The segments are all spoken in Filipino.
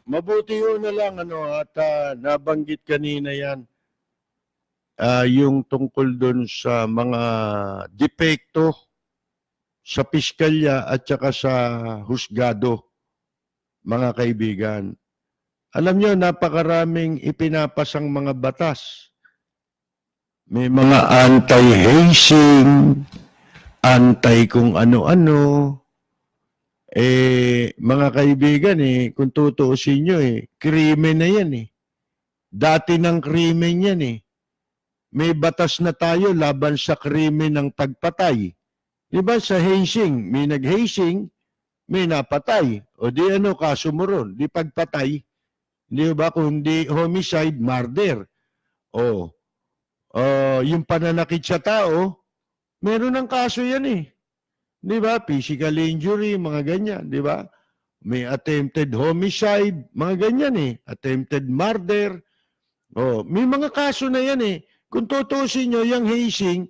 Mabuti yun na lang at nabanggit kanina yan yung tungkol dun sa mga depekto sa piskalya at saka sa husgado, mga kaibigan. Alam nyo, napakaraming ipinapasang mga batas. May mga anti-hazing, anti kung ano-ano. Mga kaibigan, kung tutuusin nyo, krimen na yan. Dati ng krimen yan. May batas na tayo laban sa krimen ng pagpatay. Diba sa hazing, may nag-hazing, may napatay. O di kaso mo ron, di pagpatay. Di ba? Kung di homicide, murder. O, yung pananakit sa tao, meron ng kaso yan Di ba? Physical injury, mga ganyan, di ba? May attempted homicide, mga ganyan Attempted murder. May mga kaso na yan Kung tutusin nyo, yung hazing,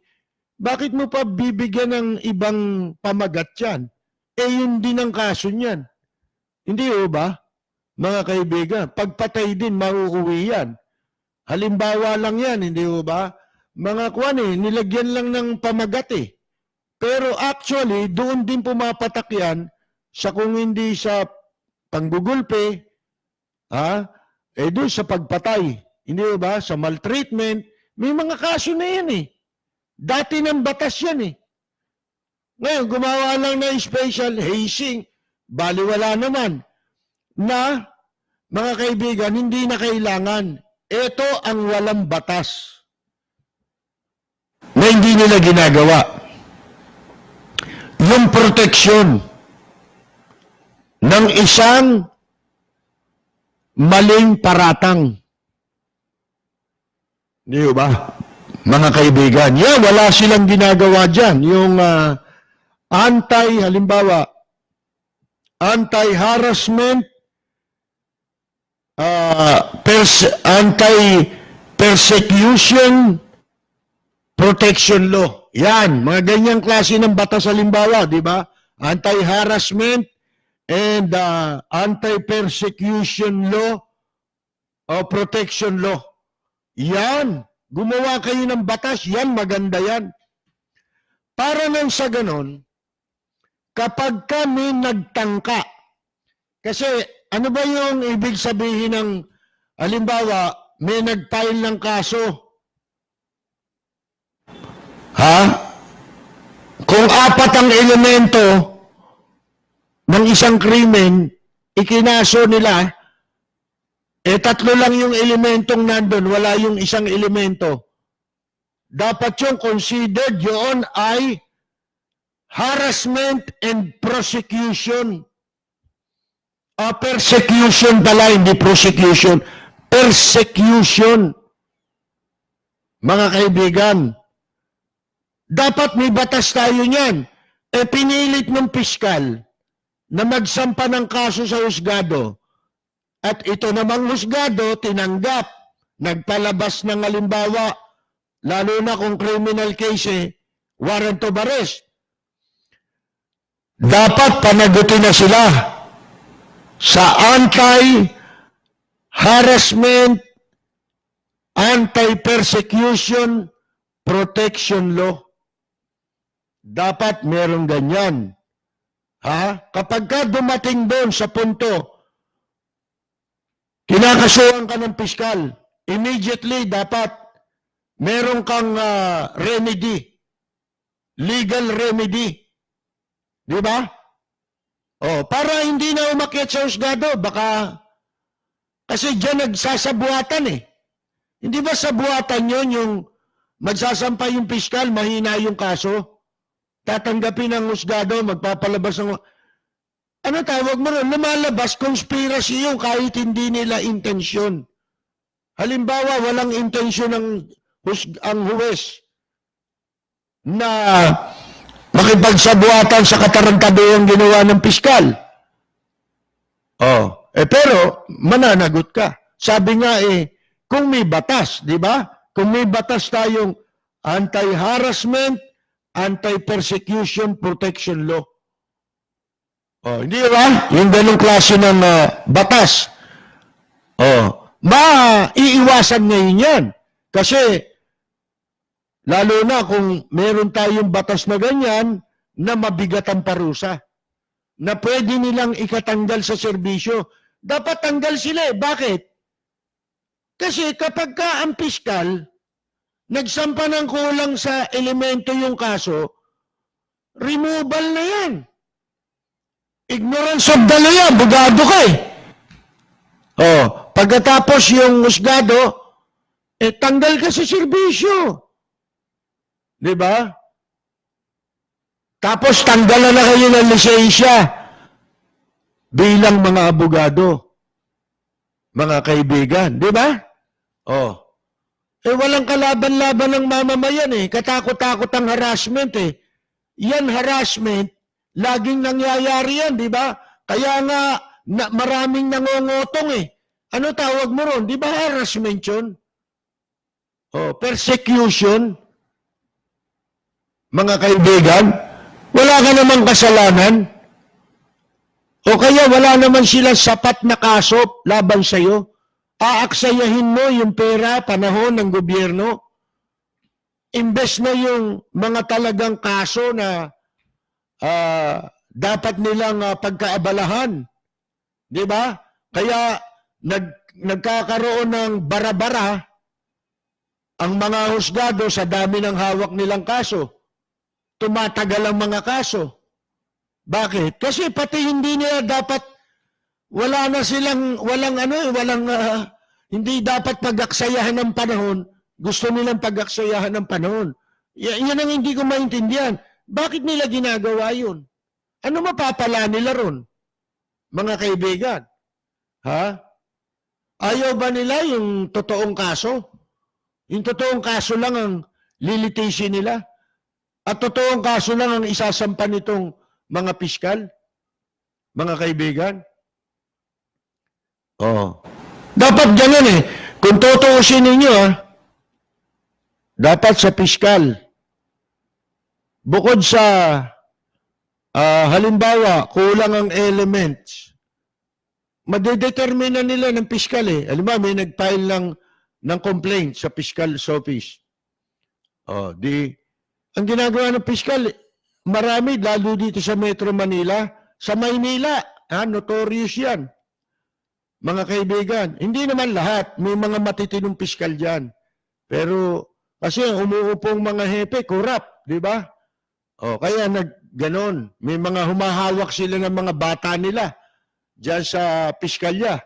bakit mo pa bibigyan ng ibang pamagat yan? Yun din ang kaso niyan. Hindi ba? Mga kaibigan, pagpatay din, mauuwi yan. Halimbawa lang yan, hindi ba? Mga nilagyan lang ng pamagat Pero actually, doon din pumapatak yan sa kung hindi sa panggugulpe, doon sa pagpatay. Hindi ba? Sa maltreatment, may mga kaso na yan Dati ng batas yan Ngayon, gumawa lang na special hazing, baliwala naman, na, mga kaibigan, hindi na kailangan. Ito ang walang batas na hindi nila ginagawa. Yung proteksyon ng isang maling paratang. Di ba? Mga kaibigan, wala silang ginagawa dyan. Yung halimbawa, anti-harassment, anti-persecution, protection law. Yan, mga ganyang klase ng batas halimbawa, di ba? Anti-harassment and anti-persecution law o protection law. Yan, gumawa kayo ng batas, yan, maganda yan. Para nang sa ganon, kapag kami nagtangka, kasi ano ba yung ibig sabihin ng, halimbawa, may nag-file ng kaso, kung 4 ang elemento ng isang krimen, ikinaso nila, 3 lang yung elementong nandun, wala yung isang elemento. Dapat yung considered yun ay harassment and prosecution. Persecution pala, hindi prosecution. Persecution. Mga kaibigan, dapat may batas tayo niyan. Pinilit ng piskal na magsampa ng kaso sa husgado. At ito namang husgado, tinanggap. Nagpalabas ng halimbawa, lalo na kung criminal case, warrant of arrest. Dapat panagutin na sila sa anti-harassment, anti-persecution, protection law. Dapat merong ganyan. Kapag ka dumating doon sa punto, kinakasuhan ka ng piskal, immediately dapat meron kang remedy, legal remedy. Di ba? Para hindi na umakyat sa husgado, baka, kasi dyan nagsasabuatan Hindi ba sabuatan yun yung magsasampa yung piskal, mahina yung kaso? Tatanggapin ang husgado, magpapalabas ng... Ano tawag mo rin? Lumalabas, conspiracy yung kahit hindi nila intensyon. Halimbawa, walang intensyon ang huwes na makipagsabuatan sa katarantaduhang ginawa ng piskal. Pero, mananagot ka. Sabi nga kung may batas, di ba? Kung may batas tayong anti-harassment, anti-persecution protection law. Oh, hindi ba? Yung ganong klase ng batas. Oh, maiiwasan ngayon yan. Kasi, lalo na kung meron tayong batas na ganyan, na mabigat ang parusa, na pwede nilang ikatanggal sa serbisyo. Dapat tanggal sila eh. Bakit? Kasi kapag ka ang piskal, nagsampa ng kulang sa elemento yung kaso, removal na yan. Ignorance of the law yan, bugado ka eh. Oh, pagkatapos yung husgado, tanggal ka sa serbisyo. Di ba? Tapos tanggalan na kayo ng lisensya bilang mga abogado, mga kaibigan. Di ba? Oh. Walang kalaban-laban ng mamamayan eh. Katakot-takot ang harassment eh. Yan harassment, laging nangyayari yan, di ba? Kaya nga, maraming nangongotong eh. Ano tawag mo ron? Di ba harassment yun? Oh, persecution. Mga kaibigan, wala ka namang kasalanan. O kaya wala naman silang sapat na kaso laban sa'yo. Aaksayahin mo yung pera, panahon ng gobyerno. Imbes na yung mga talagang kaso na dapat nilang pagkaabalahan. Di ba? Kaya nagkakaroon ng bara-bara ang mga husgado sa dami ng hawak nilang kaso. Tumatagal ang mga kaso. Bakit? Kasi pati hindi nila dapat, wala na silang, hindi dapat pag-aksayahan ng panahon. Gusto nilang pag-aksayahan ng panahon. Yan ang hindi ko maintindihan. Bakit nila ginagawa yun? Ano mapapala nila ron? Mga kaibigan. Ha? Ayaw ba nila yung totoong kaso? Yung totoong kaso lang ang lilitisin nila? At totoong kaso lang ang isasampa nitong mga piskal? Mga kaibigan? Oh. Dapat ganun eh. Kung tutuusin ninyo dapat sa piskal. Bukod sa halimbawa, kulang ang elements, madedetermina nila ng piskal eh. Alam mo, may nag-file ng complaint sa fiscal's office. Oh, ang ginagawa ng piskal, marami, lalo dito sa Metro Manila, sa Maynila, notorious yan. Mga kaibigan, hindi naman lahat, may mga matitinong piskal dyan. Pero, kasi ang umuupong mga hepe, corrupt, di ba? O, kaya ganon, may mga humahawak sila ng mga bata nila dyan sa piskalya.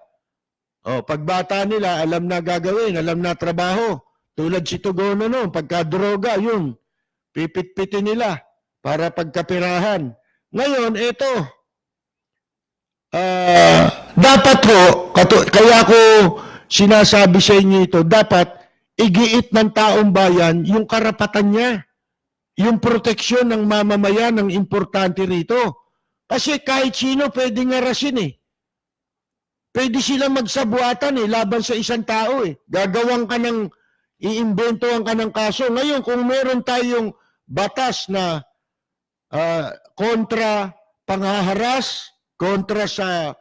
O, pag bata nila, alam na gagawin, alam na trabaho. Tulad si Tugono noon, pagka droga, yun, pipit-pitin nila para pagkapirahan. Ngayon, ito, dapat ko, kaya ko sinasabi sa inyo ito, dapat igiit ng taong bayan yung karapatan niya. Yung proteksyon ng mamamayan ang importante rito. Kasi kahit sino pwedeng ngarasin eh. Pwede silang magsabuatan eh, laban sa isang tao eh. Gagawang ka ng, iimbentohan ka ng kaso. Ngayon, kung meron tayong batas na kontra panghaharas, kontra sa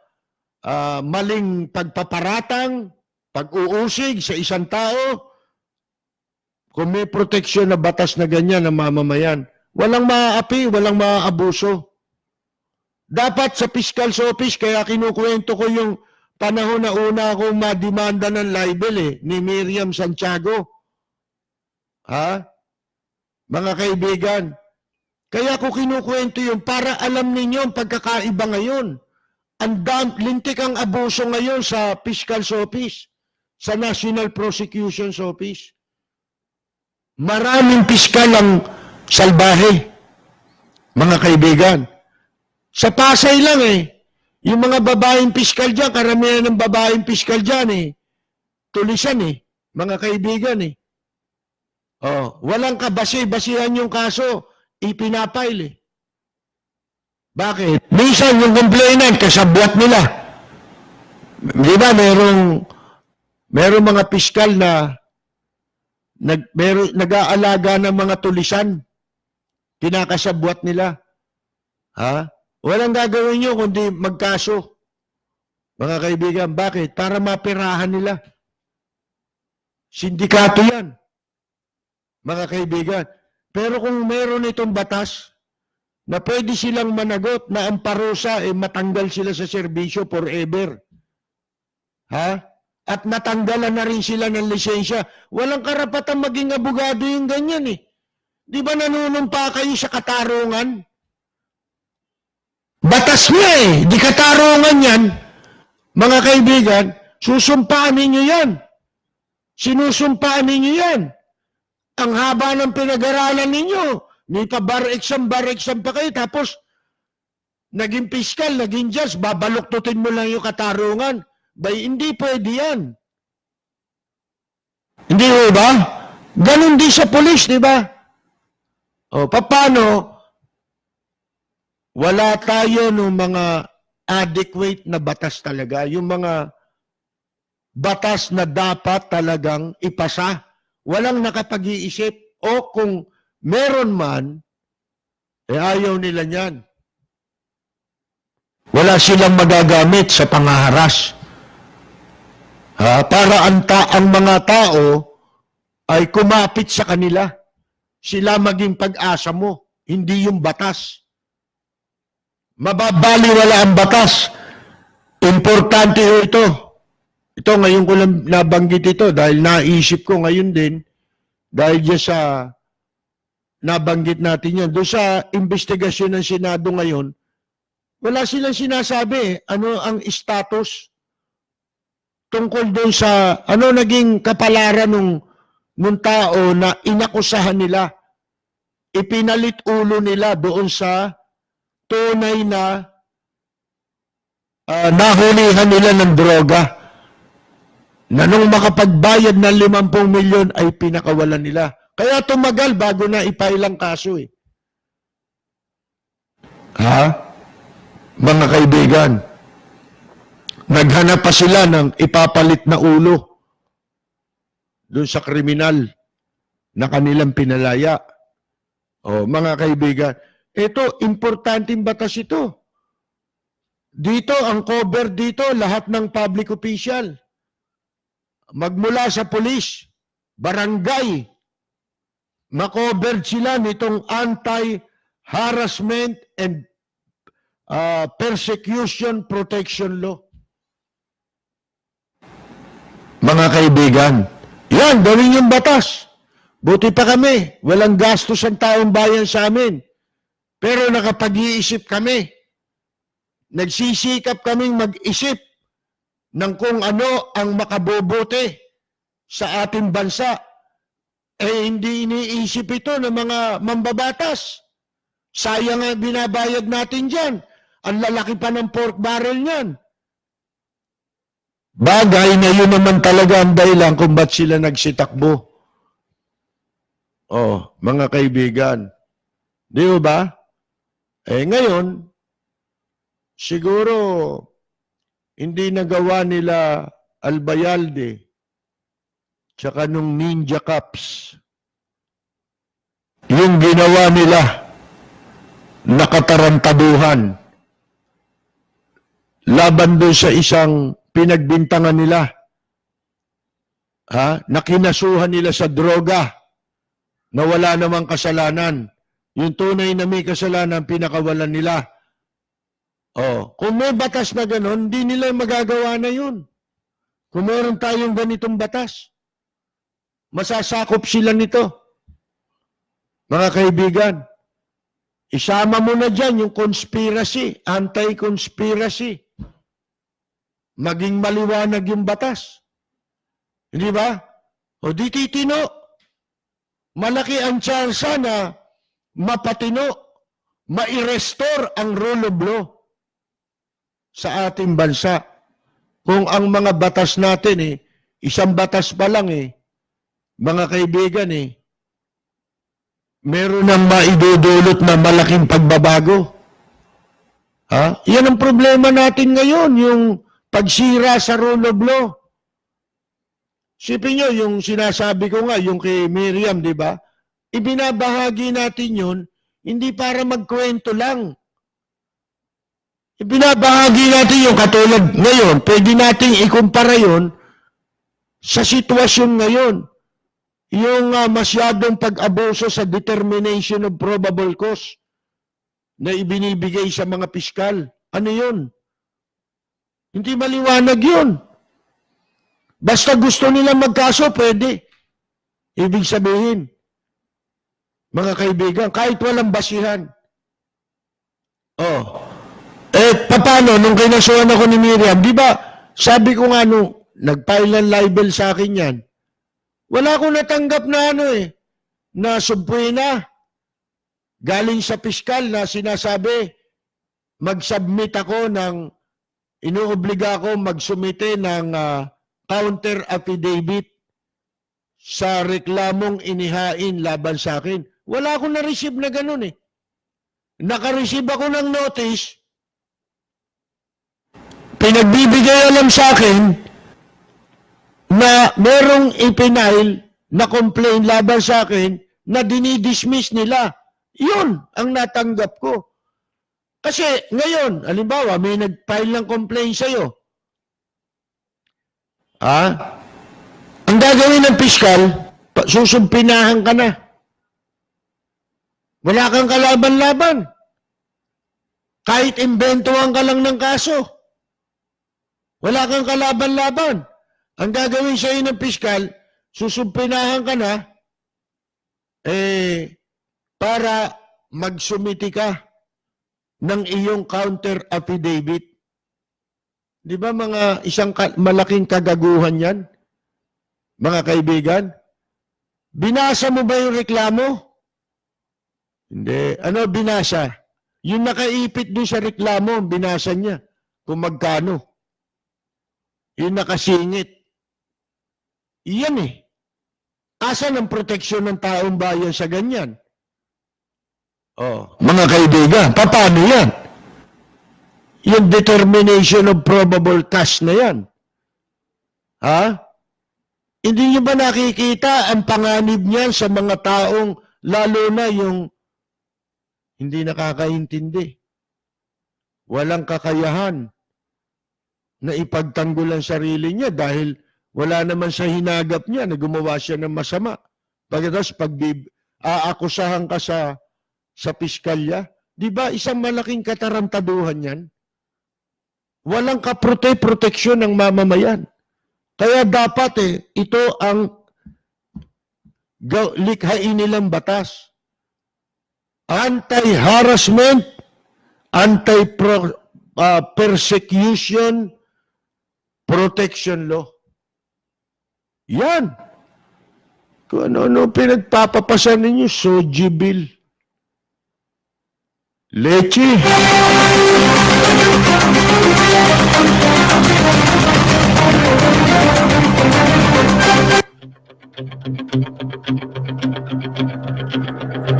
maling pagpaparatang, pag-uusig sa isang tao, kung may proteksyon na batas na ganyan ng mamamayan, walang maaapi, walang maaabuso. Dapat sa fiscal's office, kaya kinukwento ko yung panahon na una akong madimanda ng libel ni Miriam Santiago. Ha? Mga kaibigan, kaya ko kinukwento yung para alam ninyo ang pagkakaiba ngayon. Lintik ang abuso ngayon sa fiscal's office, sa National Prosecution's Office. Maraming piskal ang salbahe, mga kaibigan. Sa Pasay lang yung mga babaeng piskal dyan, karamihan ng babaeng piskal dyan tulisan mga kaibigan Oh, walang kabasi-basihan yung kaso, ipinapail Bakit? Minsan yung complainant, kasabwat nila. Di ba, merong mga piskal na nag-aalaga ng mga tulisan, kinakasabwat nila. Ha? Walang gagawin nyo kundi magkaso. Mga kaibigan, bakit? Para mapirahan nila. Sindikato yan. Mga kaibigan. Pero kung meron itong batas na pwede silang managot na ang parusa matanggal sila sa serbisyo forever. Ha? At matanggalan na rin sila ng lisensya. Walang karapatan maging abogado yung ganyan eh. Di ba nanunumpa kayo sa katarungan? Batas niya eh. Di katarungan yan. Mga kaibigan, susumpaan ninyo yan. Sinusumpaan ninyo yan. Ang haba ng pinag-aralan ninyo. May pa bar exam pa kayo. Tapos, naging piskal, naging judge, babaluktutin mo lang yung katarungan. Bay, hindi pwede yan. Hindi ba? Ganon din sa polis, di ba? O, paano? Wala tayo ng mga adequate na batas talaga. Yung mga batas na dapat talagang ipasa. Walang nakapag-iisip. O kung meron man, ayaw nila niyan. Wala silang magagamit sa pangaharas. Para ang mga tao ay kumapit sa kanila. Sila maging pag-asa mo, hindi yung batas. Mababaliwala ang batas. Importante ito. Ito, ngayon ko lang nabanggit ito dahil naisip ko ngayon din, dahil dyan sa nabanggit natin yan. Doon sa investigasyon ng Senado ngayon, wala silang sinasabi ano ang status tungkol doon sa ano naging kapalaran nung tao na inakusahan nila. Ipinalit ulo nila doon sa tunay na nahulihan nila ng droga na nung makapagbayad ng 50 milyon ay pinakawalan nila. Kaya tumagal bago na ipailang kaso eh. Mga kaibigan, naghanap pa sila ng ipapalit na ulo doon sa kriminal na kanilang pinalaya. O, mga kaibigan, ito, importanteng batas ito. Dito, ang cover dito, lahat ng public official. Magmula sa police, barangay, makovered sila nitong anti-harassment and persecution protection law. Mga kaibigan, yan, gawin yung batas. Buti pa kami, walang gastos ang taong bayan sa amin. Pero nakapag-iisip kami. Nagsisikap kaming mag-isip ng kung ano ang makabubuti sa ating bansa. Hindi iniisip ito ng mga mambabatas. Sayang nga binabayad natin dyan. Ang lalaki pa ng pork barrel niyan. Bagay na yun naman talaga ang dahilan kung ba't sila nagsitakbo. Mga kaibigan. Di ba? Ngayon, siguro, hindi nagawa nila Albayalde tsaka nung Ninja Cups. Yung ginawa nila, nakatarantaduhan. Laban doon sa isang pinagbintangan nila. Nakinasuhan nila sa droga na wala namang kasalanan. Yung tunay na may kasalanan, pinakawalan nila. Kung may batas na gano'n, hindi nila magagawa na yun. Kung meron tayong ganitong batas, masasakop sila nito. Mga kaibigan, isama mo na dyan yung conspiracy, anti-conspiracy. Maging maliwanag yung batas. Hindi ba? Di titino. Malaki ang tsansa na mapatino, ma-restore ang rule of law sa ating bansa. Kung ang mga batas natin isang batas pa lang mga kaibigan meron nang maidudulot na malaking pagbabago. Yan ang problema natin ngayon, yung pagsira sa rule of law. Sipin nyo, yung sinasabi ko nga, yung kay Miriam, di ba? Ibinabahagi natin yun, hindi para magkwento lang. Ibinabahagi natin yung katulad ngayon, pwede nating ikumpara yun sa sitwasyon ngayon. Yung masyadong pag-abuso sa determination of probable cause na ibinibigay sa mga piskal. Ano yun? Hindi maliwanag yun. Basta gusto nila magkaso, pwede. Ibig sabihin, mga kaibigan, kahit walang basihan. Oh. Paano, nung kinasuhan ako ni Miriam, di ba, sabi ko nga nung nag-file ng libel sa akin yan, wala akong natanggap na na subpoena galing sa piskal na sinasabi, mag-submit ako inuobliga ako magsumite ng counter affidavit sa reklamong inihain laban sa akin. Wala akong na-receive na ganun Naka-receive ako ng notice, pinagbibigay alam sa akin na merong ipinail na complaint laban sa akin na dinidismiss nila. Yun ang natanggap ko. Kasi ngayon, halimbawa, may nag-file ng complaint sa'yo. Ang gagawin ng piskal, susumpinahan ka na. Wala kang kalaban-laban. Kahit imbentuhan ka lang ng kaso. Wala kang kalaban-laban. Ang gagawin sa iyo ng piskal, susumpinahan ka na para magsumiti ka ng iyong counter affidavit. Di ba mga isang malaking kagaguhan yan? Mga kaibigan? Binasa mo ba yung reklamo? Hindi. Ano binasa? Yung nakaipit doon sa reklamo, binasa niya. Kung magkano. Yung nakasingit. Iyan Asan ang proteksyon ng taong bayan sa ganyan? Mga kaibigan, paano yan? Yung determination of probable cause na yan. Hindi niyo ba nakikita ang panganib niyan sa mga taong, lalo na yung hindi nakakaintindi, walang kakayahan na ipagtanggol ang sarili niya dahil wala naman sa hinagap niya na gumawa siya ng masama. Pagkatapos aakusahan ka sa piskalya, di ba isang malaking katarantaduhan yan? Walang kaproteksyon ng mamamayan. Kaya dapat ito ang likhain nilang batas. Anti-harassment, anti-persecution, protection law. Yan. Kung ano-ano pinagpapapasan ninyo, Soji Bill. Leche.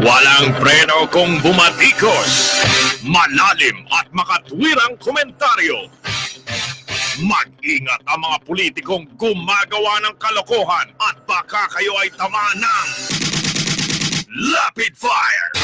Walang preno kung bumatikos, malalim at makatwirang komentaryo. Mag-ingat ang mga politikong gumagawa ng kalokohan at baka kayo ay tamaan ng Rapid Fire!